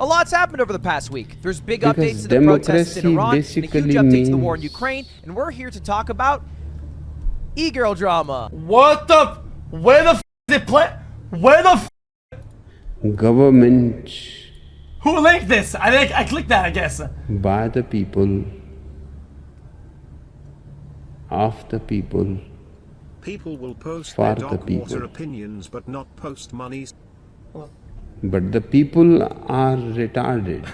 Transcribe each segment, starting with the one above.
A lot's happened over the past week. There's big Because updates to the protests in democracy Iran and a huge basically update to the war in means- Ukraine, and we're here to talk about Egirl drama. What the? Where the f is it play? Where the f? Government Who linked this? I clicked that, I guess. by the people, of the people, People will post For their the dog water people. opinions but not post monies. but the people are retarded.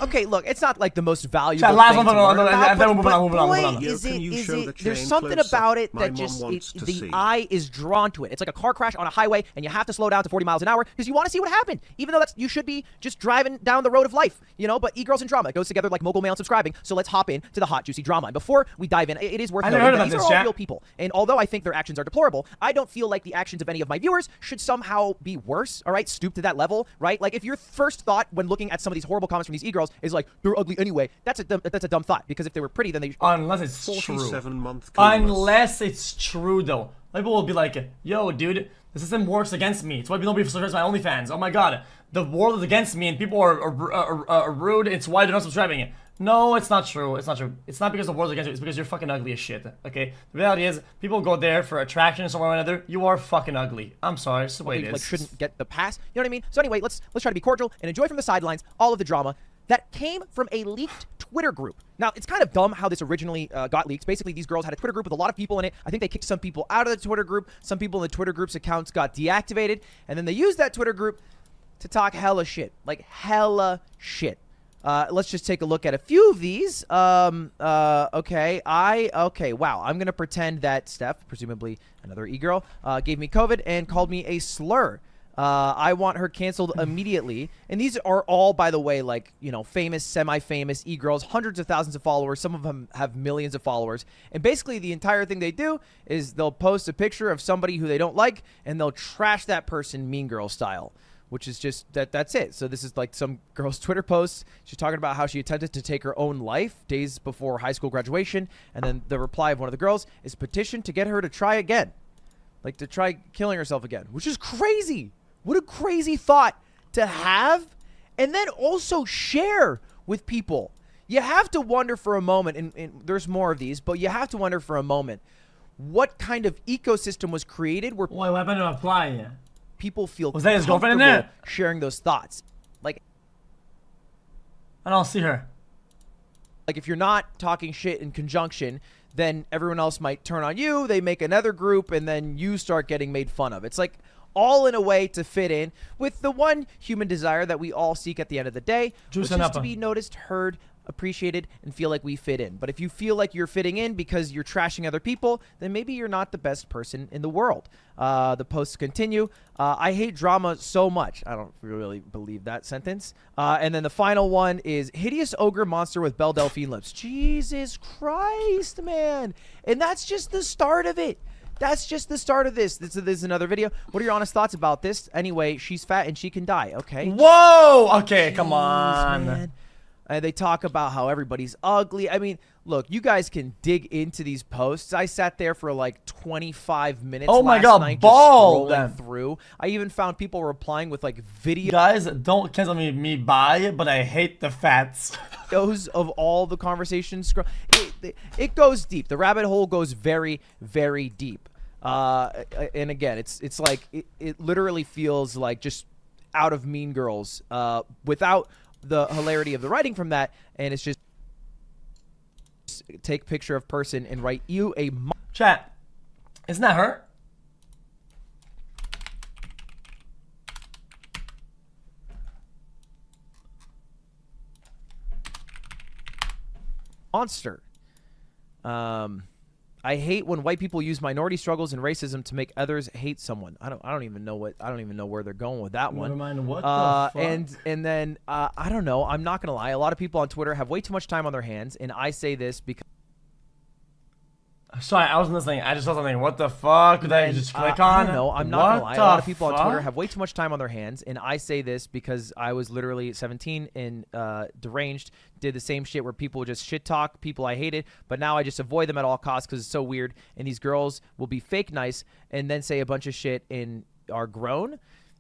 Okay, look, it's not like the most valuable Chat, last thing one, to learn no, about, then we'll move but on, move on, move boy, on. Yo, is can you it, show the there's chain something close about up? it My that mom just, wants to the see. eye is drawn to it. It's like a car crash on a highway, and you have to slow down to 40 miles an hour because you want to see what happened, even though you should be just driving down the road of life, you know, but e-girls and drama, it goes together like mogul mail and subscribing, so let's hop into the hot, juicy drama. And before we dive in, it is worth never noting heard that about these this, are all chat. real people, and although I think their actions are deplorable, I don't feel like the actions of any of my viewers should somehow be worse, all right, stoop to that level, right? Like, if your first thought when looking at some of these horrible comments from these e-girls is like, they're ugly anyway, that's a dumb thought, because if they were pretty, then they Unless it's true. 47-month Unless it's true, though. People will be like, yo, dude, the system works against me. It's why nobody subscribes to my OnlyFans. Oh my god, the world is against me and people are rude. It's why they're not subscribing. No, it's not true. It's not true. It's not because the world's against you. It's because you're fucking ugly as shit. Okay? The reality is, people go there for attraction somewhere or another. You are fucking ugly. I'm sorry. It's the way it is. like shouldn't get the pass. You know what I mean? So anyway, let's try to be cordial and enjoy from the sidelines all of the drama that came from a leaked Twitter group. Now, it's kind of dumb how this originally got leaked. Basically, these girls had a Twitter group with a lot of people in it. I think they kicked some people out of the Twitter group. Some people in the Twitter group's accounts got deactivated. And then they used that Twitter group to talk hella shit. Like, hella shit. Let's just take a look at a few of these. Okay, wow. I'm going to pretend that Steph, presumably another e-girl, gave me COVID and called me a slur. I want her canceled immediately. And these are all, by the way, like, you know, famous, semi-famous e-girls, hundreds of thousands of followers. Some of them have millions of followers. And basically the entire thing they do is they'll post a picture of somebody who they don't like, and they'll trash that person Mean Girl style, which is just that's it. So this is like some girl's Twitter post. She's talking about how she attempted to take her own life days before high school graduation. And then the reply of one of the girls is petition to get her to try again. Like, to try killing herself again, which is crazy. What a crazy thought to have, and then also share with people. You have to wonder for a moment, and there's more of these, but you have to wonder for a moment, what kind of ecosystem was created where Why, what happened to apply? people feel Was that his girlfriend in comfortable there? sharing those thoughts? I don't see her. Like, if you're not talking shit in conjunction, then everyone else might turn on you. They make another group, and then you start getting made fun of. It's like all in a way to fit in with the one human desire that we all seek at the end of the day, which is to be noticed, heard, appreciated, and feel like we fit in. But if you feel like you're fitting in because you're trashing other people, then maybe you're not the best person in the world. The posts continue. I hate drama so much. I don't really believe that sentence. And then the final one is hideous ogre monster with Belle Delphine lips. Jesus Christ, man. And that's just the start of it. That's just the start of this. This is another video. What are your honest thoughts about this? Anyway, she's fat and she can die. Okay. Whoa! Okay, come Jeez, on. man. And they talk about how everybody's ugly. I mean, look, you guys can dig into these posts. I sat there for like 25 minutes. Oh my last God, night bald. just scrolling through. I even found people replying with like videos Guys, don't cancel me by, but I hate the fats. of all the conversations. It goes deep. The rabbit hole goes very, very deep. And again, it's like it literally feels like just out of Mean Girls without the hilarity of the writing from that, and it's just take picture of person and write you a Chat, isn't that her? monster. I hate when white people use minority struggles and racism to make others hate someone. I don't even know where they're going with that one. Never mind, what the fuck? And then I don't know. I'm not gonna lie. A lot of people on Twitter have way too much time on their hands, and I say this because Sorry, I wasn't listening. I just saw something. What the fuck did I just click on? I don't know. I'm not gonna lie. A lot of people on Twitter have way too much time on their hands, and I say this because I was literally 17 and deranged, did the same shit where people would just shit talk people I hated, but now I just avoid them at all costs because it's so weird. And these girls will be fake nice and then say a bunch of shit and are grown.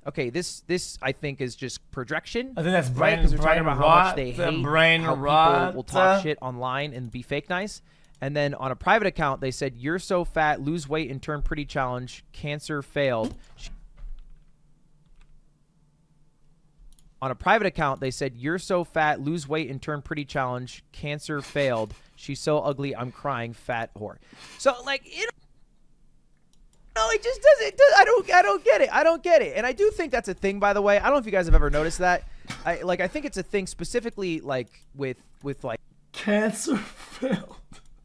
okay, this I think is just projection. I think that's right? brain, Because they're talking brain about how much rot. they hate Brain how rot. people will talk shit online and be fake nice. And then on a private account, they said, "You're so fat, lose weight and turn pretty challenge. Cancer failed." On a private account, they said, "You're so fat, lose weight and turn pretty challenge. Cancer failed. She's so ugly, I'm crying, fat whore." So like, it just doesn't. I don't get it. I don't get it. And I do think that's a thing, by the way. I don't know if you guys have ever noticed that. I think it's a thing specifically like with like Cancer failed.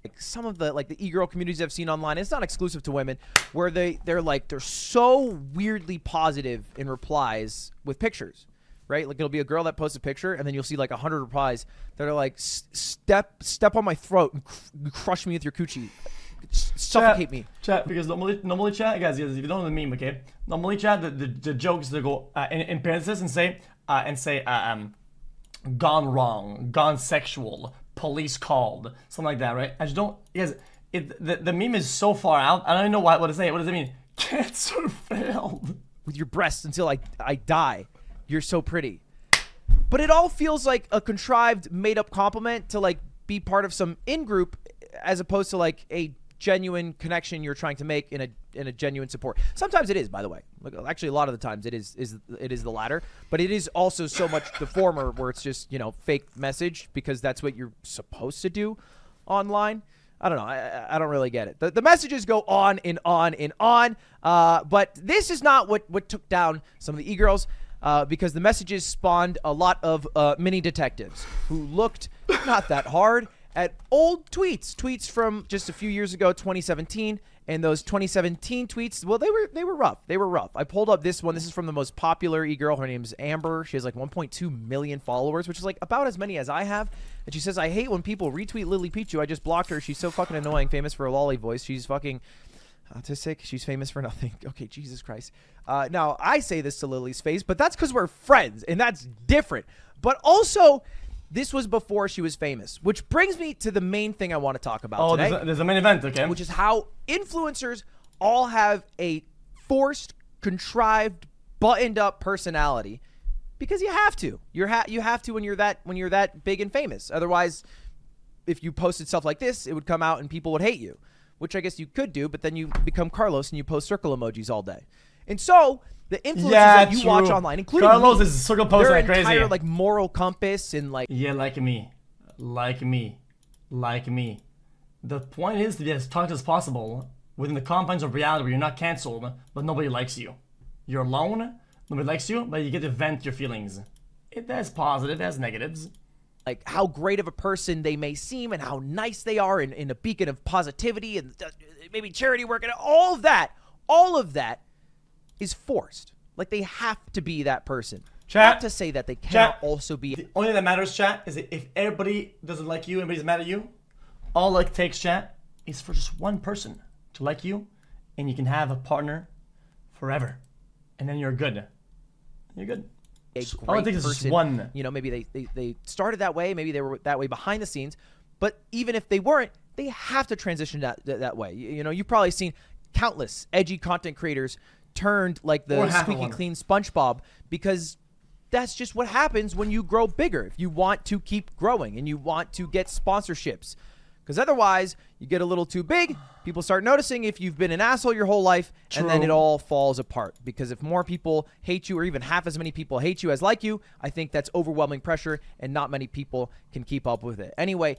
like some of the e-girl communities I've seen online. It's not exclusive to women, where they're so weirdly positive in replies with pictures, right? Like it'll be a girl that posts a picture, and then you'll see like 100 replies that are like, "Step on my throat and crush me with your coochie, suffocate me." Chat, because normally chat, guys, if you don't know the meme, okay? Normally chat, the jokes they go in parentheses and say gone wrong, gone sexual, police called, something like that, right? I just don't, because the meme is so far out. I don't even know what to say. What does it mean? Cancer failed. With your breasts until I die. You're so pretty. But it all feels like a contrived, made-up compliment to like be part of some in-group, as opposed to like a genuine connection you're trying to make in a genuine support. Sometimes it is, by the way. Like, actually, a lot of the times it is the latter. But it is also so much the former, where it's just, you know, fake message because that's what you're supposed to do online. I don't know. I don't really get it. The messages go on and on and on. But this is not what took down some of the e-girls. Because the messages spawned a lot of mini detectives who looked not that hard at old tweets from just a few years ago, 2017. And those 2017 tweets, well, they were rough. They were rough. I pulled up this one. This is from the most popular e-girl. Her name's Amber. She has like 1.2 million followers, which is like about as many as I have. And she says, "I hate when people retweet Lily Pichu. I just blocked her. She's so fucking annoying. Famous for a lolly voice. She's fucking autistic. She's famous for nothing." Okay, Jesus Christ. Now, I say this to Lily's face, but that's because we're friends, and that's different. But also, this was before she was famous, which brings me to the main thing I want to talk about today. There's a main event, okay? Which is how influencers all have a forced, contrived, buttoned-up personality, because you have to. You have to when you're that big and famous. Otherwise, if you posted stuff like this, it would come out and people would hate you. Which I guess you could do, but then you become Carlos and you post circle emojis all day. And so the influencers that you watch online, including Carlos me, is circle posting like crazy. Their entire like moral compass and like like me. The point is to be as toxic as possible within the confines of reality, where you're not canceled, but nobody likes you. You're alone, nobody likes you, but you get to vent your feelings. It has positive, it has negatives. Like how great of a person they may seem and how nice they are in a beacon of positivity and maybe charity work, and all of that is forced. Like they have to be that person. Chat. Not to say that they cannot Chat. also be. The only thing that matters, chat, is that if everybody doesn't like you, everybody's mad at you, all it takes, chat, is for just one person to like you, and you can have a partner forever. And then you're good. You're good. All it takes is just one. You know, maybe they started that way. Maybe they were that way behind the scenes. But even if they weren't, they have to transition that way. You know, you've probably seen countless edgy content creators turned like the squeaky clean SpongeBob, because that's just what happens when you grow bigger. If you want to keep growing and you want to get sponsorships, because otherwise you get a little too big, people start noticing if you've been an asshole your whole life. True. And then it all falls apart. Because if more people hate you, or even half as many people hate you as like you, I think that's overwhelming pressure, and not many people can keep up with it. Anyway,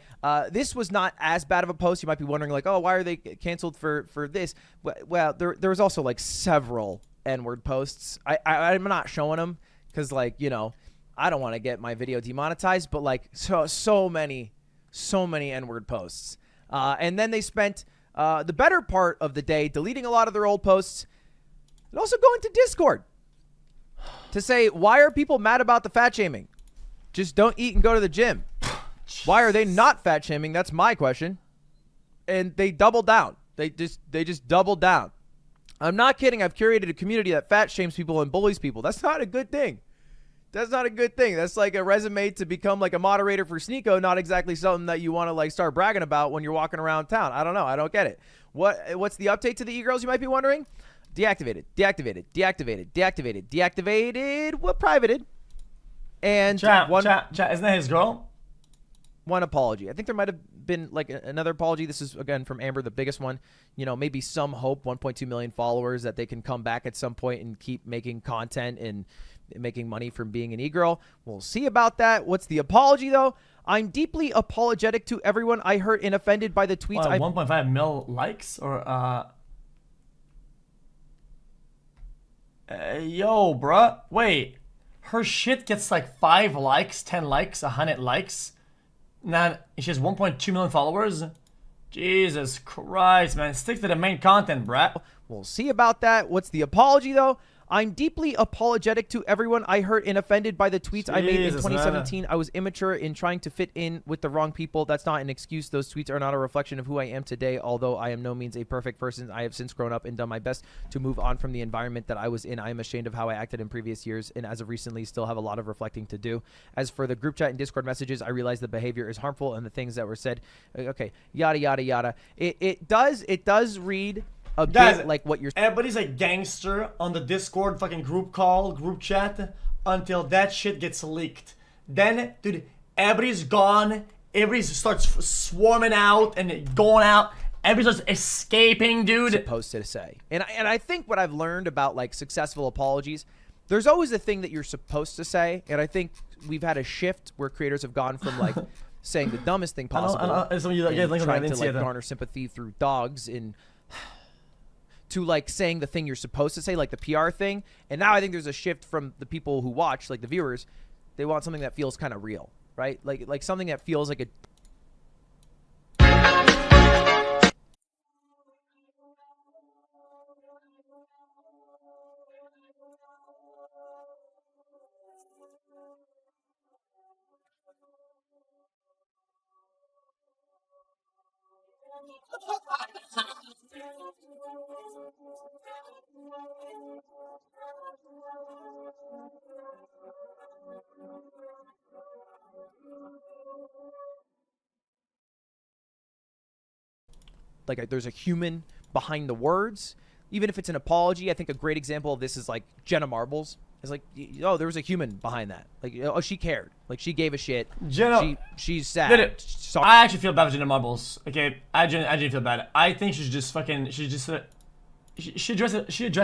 this was not as bad of a post. You might be wondering like, oh, why are they canceled for this? Well, there was also like several N-word posts. I'm not showing them because, like, you know, I don't want to get my video demonetized, but like so many N-word posts. And then they spent the better part of the day deleting a lot of their old posts, and also going to Discord to say, why are people mad about the fat shaming? Just don't eat and go to the gym. Why are they not fat shaming? That's my question. And they doubled down. They just doubled down. I'm not kidding. I've curated a community that fat shames people and bullies people. That's not a good thing. That's not a good thing. That's like a resume to become like a moderator for Sneeko, not exactly something that you want to like start bragging about when you're walking around town. I don't know. I don't get it. What's the update to the e-girls, you might be wondering? deactivated, well, privated. And Chat, isn't that his girl? one apology. I think there might have been like another apology. This is again from Amber, the biggest one. You know, maybe some hope, 1.2 million followers, that they can come back at some point and keep making content and making money from being an e-girl. We'll see about that. What's the apology though? I'm deeply apologetic to everyone I hurt and offended by the tweets. 1.5 mil likes or yo, bruh. Wait, her shit gets like 5 likes, 10 likes, 100 likes. Now she has 1.2 million followers. Jesus Christ, man. Stick to the main content, bruh. We'll see about that. What's the apology though? I'm deeply apologetic to everyone I hurt and offended by the tweets I made in 2017. Man. I was immature in trying to fit in with the wrong people. That's not an excuse. Those tweets are not a reflection of who I am today. Although I am no means a perfect person, I have since grown up and done my best to move on from the environment that I was in. I am ashamed of how I acted in previous years, and as of recently, still have a lot of reflecting to do. As for the group chat and Discord messages, I realize the behavior is harmful and the things that were said. Okay, yada yada yada. It does read a bit like what you're. Everybody's a gangster on the Discord fucking group chat until that shit gets leaked. Then, dude, everybody's gone. Everybody starts swarming out and going out. Everybody starts escaping, dude. Supposed to say, and I think what I've learned about like successful apologies, there's always a thing that you're supposed to say, and I think we've had a shift where creators have gone from like saying the dumbest thing possible, and trying to like garner sympathy through dogs and. To like saying the thing you're supposed to say, like the PR thing. And now I think there's a shift from the people who watch, like the viewers. They want something that feels kind of real, right? Like something that feels like a. Like there's a human behind the words, even if it's an apology. I think a great example of this is like Jenna Marbles. It's like, oh, there was a human behind that. Like, oh, she cared. Like, she gave a shit. Jenna, she's sad. Sorry. I actually feel bad for Jenna Marbles. Okay, I genuinely feel bad. I think she's just fucking. She addressed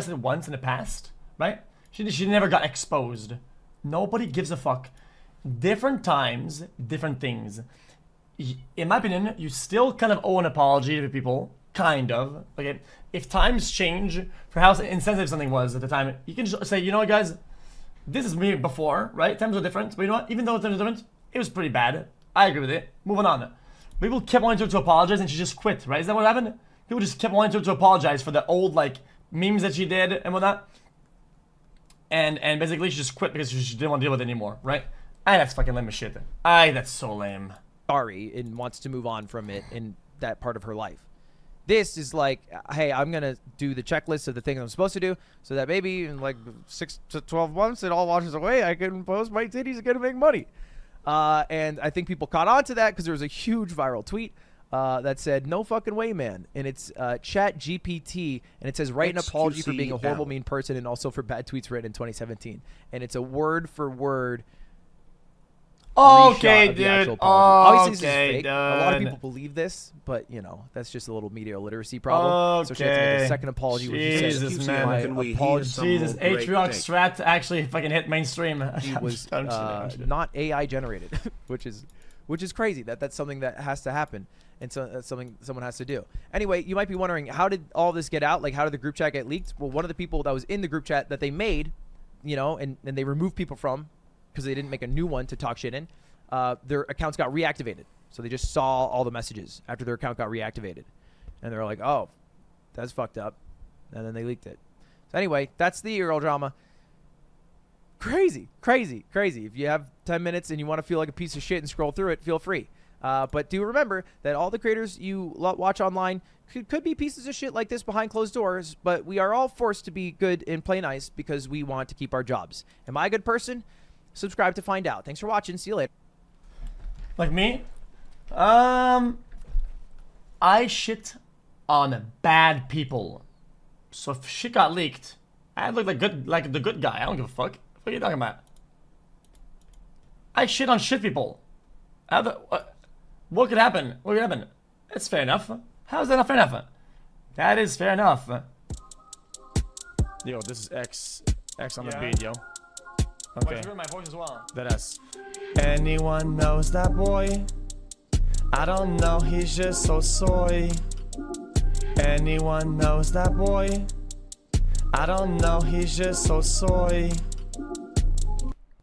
it once in the past, right? She never got exposed. Nobody gives a fuck. Different times, different things. In my opinion, you still kind of owe an apology to people, kind of. Okay, if times change for how insensitive something was at the time, you can just say, you know what, guys, this is me before, right? Times are different, but you know what? Even though times are different, it was pretty bad. I agree with it. Moving on. People kept wanting to apologize, and she just quit, right? Is that what happened? People just kept wanting to apologize for the old like memes that she did and whatnot. And basically she just quit because she didn't want to deal with it anymore, right? That's fucking lame as shit. That's so lame. Sorry, and wants to move on from it in that part of her life. This is like, hey, I'm gonna do the checklist of the things I'm supposed to do, so that maybe in like 6 to 12 months it all washes away. I can post my titties and gonna make money. And I think people caught on to that because there was a huge viral tweet that said, "No fucking way, man," and it's Chat GPT, and it says, "Write an apology for being a horrible, mean person, and also for bad tweets written in 2017." And it's a word for word. Okay, dude. Obviously, this is fake. A lot of people believe this, but you know that's just a little media literacy problem. So she had to make a second apology. Jesus, man. Jesus, xQc actually fucking hit mainstream. It was not AI generated, which is crazy. That's something that has to happen, and so that's something someone has to do. Anyway, you might be wondering, how did all this get out? Like, how did the group chat get leaked? Well, one of the people that was in the group chat that they made, you know, and they removed people from, because they didn't make a new one to talk shit in, their accounts got reactivated. So they just saw all the messages after their account got reactivated. And they're like, oh, that's fucked up. And then they leaked it. So anyway, that's the Egirl drama. Crazy, crazy, crazy. If you have 10 minutes and you want to feel like a piece of shit and scroll through it, feel free. But do remember that all the creators you watch online could be pieces of shit like this behind closed doors, but we are all forced to be good and play nice because we want to keep our jobs. Am I a good person? Subscribe to find out. Thanks for watching. See you later. Like me? I shit on bad people. So if shit got leaked, I look like the good guy. I don't give a fuck. What are you talking about? I shit on shit people. What could happen? What could happen? That's fair enough. How is that not fair enough? That is fair enough. Yo, this is X on the Yeah. beat, yo. Okay. Okay, You heard my voice as well. that S. Anyone knows that boy? I don't know, he's just so soy. Anyone knows that boy? I don't know, he's just so soy.